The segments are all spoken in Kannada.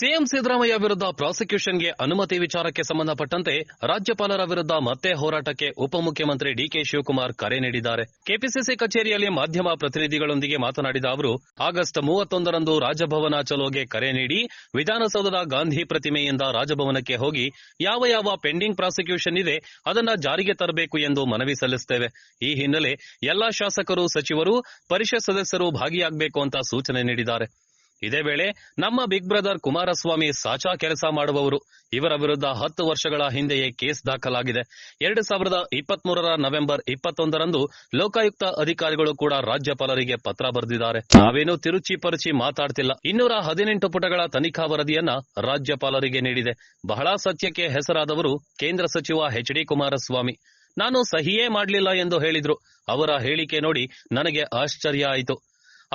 ಸಿಎಂ ಸಿದ್ದರಾಮಯ್ಯ ವಿರುದ್ಧ ಪ್ರಾಸಿಕ್ಯೂಷನ್ಗೆ ಅನುಮತಿ ವಿಚಾರಕ್ಕೆ ಸಂಬಂಧಪಟ್ಟಂತೆ ರಾಜ್ಯಪಾಲರ ವಿರುದ್ಧ ಮತ್ತೆ ಹೋರಾಟಕ್ಕೆ ಉಪಮುಖ್ಯಮಂತ್ರಿ ಡಿಕೆ ಶಿವಕುಮಾರ್ ಕರೆ ನೀಡಿದ್ದಾರೆ. ಕೆಪಿಸಿಸಿ ಕಚೇರಿಯಲ್ಲಿ ಮಾಧ್ಯಮ ಪ್ರತಿನಿಧಿಗಳೊಂದಿಗೆ ಮಾತನಾಡಿದ ಅವರು, ಆಗಸ್ಟ್ 31ರಂದು ರಾಜಭವನ ಚಲೋಗೆ ಕರೆ ನೀಡಿ ವಿಧಾನಸೌಧದ ಗಾಂಧಿ ಪ್ರತಿಮೆಯಿಂದ ರಾಜಭವನಕ್ಕೆ ಹೋಗಿ ಯಾವ ಪೆಂಡಿಂಗ್ ಪ್ರಾಸಿಕ್ಯೂಷನ್ ಇದೆ ಅದನ್ನ ಜಾರಿಗೆ ತರಬೇಕು ಎಂದು ಮನವಿ ಸಲ್ಲಿಸುತ್ತೇವೆ. ಈ ಹಿನ್ನೆಲೆ ಎಲ್ಲಾ ಶಾಸಕರು, ಸಚಿವರು, ಪರಿಷತ್ ಸದಸ್ಯರು ಭಾಗಿಯಾಗಬೇಕು ಅಂತ ಸೂಚನೆ ನೀಡಿದ್ದಾರೆ. ಇದೇ ವೇಳೆ ನಮ್ಮ ಬಿಗ್ ಬ್ರದರ್ ಕುಮಾರಸ್ವಾಮಿ ಸಾಚಾ ಕೆಲಸ ಮಾಡುವವರು, ಇವರ ವಿರುದ್ಧ 10 ವರ್ಷಗಳ ಹಿಂದೆಯೇ ಕೇಸ್ ದಾಖಲಾಗಿದೆ. 2023ರ ನವೆಂಬರ್ 21ರಂದು ಲೋಕಾಯುಕ್ತ ಅಧಿಕಾರಿಗಳು ಕೂಡ ರಾಜ್ಯಪಾಲರಿಗೆ ಪತ್ರ ಬರೆದಿದ್ದಾರೆ. ನಾವೇನು ತಿರುಚಿ ಪರುಚಿ ಮಾತಾಡ್ತಿಲ್ಲ. 218 ಪುಟಗಳ ತನಿಖಾ ವರದಿಯನ್ನ ರಾಜ್ಯಪಾಲರಿಗೆ ನೀಡಿದೆ. ಬಹಳ ಸತ್ಯಕ್ಕೆ ಹೆಸರಾದವರು ಕೇಂದ್ರ ಸಚಿವ ಎಚ್.ಡಿ. ಕುಮಾರಸ್ವಾಮಿ. ನಾನು ಸಹಿಯೇ ಮಾಡಲಿಲ್ಲ ಎಂದು ಹೇಳಿದ್ರು. ಅವರ ಹೇಳಿಕೆ ನೋಡಿ ನನಗೆ ಆಶ್ಚರ್ಯ ಆಯಿತು.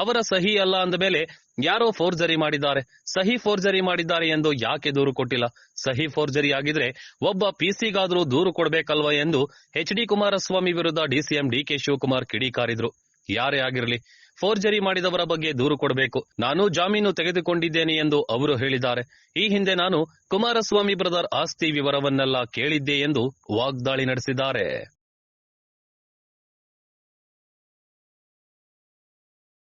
ಅವರ ಸಹಿ ಅಲ್ಲ ಅಂದ ಮೇಲೆ ಯಾರೋ ಫೋರ್ಜರಿ ಮಾಡಿದ್ದಾರೆ, ಸಹಿ ಫೋರ್ಜರಿ ಮಾಡಿದ್ದಾರೆ ಎಂದು ಯಾಕೆ ದೂರು ಕೊಟ್ಟಿಲ್ಲ? ಸಹಿ ಫೋರ್ಜರಿ ಆಗಿದ್ರೆ ಒಬ್ಬ ಪಿಸಿಗಾದ್ರೂ ದೂರು ಕೊಡಬೇಕಲ್ವಾ ಎಂದು ಎಚ್.ಡಿ. ಕುಮಾರಸ್ವಾಮಿ ವಿರುದ್ಧ ಡಿಸಿಎಂ ಡಿಕೆ ಶಿವಕುಮಾರ್ ಕಿಡಿಕಾರಿದ್ರು. ಯಾರೇ ಆಗಿರಲಿ, ಫೋರ್ಜರಿ ಮಾಡಿದವರ ಬಗ್ಗೆ ದೂರು ಕೊಡಬೇಕು. ನಾನು ಜಾಮೀನು ತೆಗೆದುಕೊಂಡಿದ್ದೇನೆ ಎಂದು ಅವರು ಹೇಳಿದ್ದಾರೆ. ಈ ಹಿಂದೆ ನಾನು ಕುಮಾರಸ್ವಾಮಿ ಬ್ರದರ್ ಆಸ್ತಿ ವಿವರವನ್ನೆಲ್ಲ ಕೇಳಿದ್ದೆ ಎಂದು ವಾಗ್ದಾಳಿ ನಡೆಸಿದ್ದಾರೆ.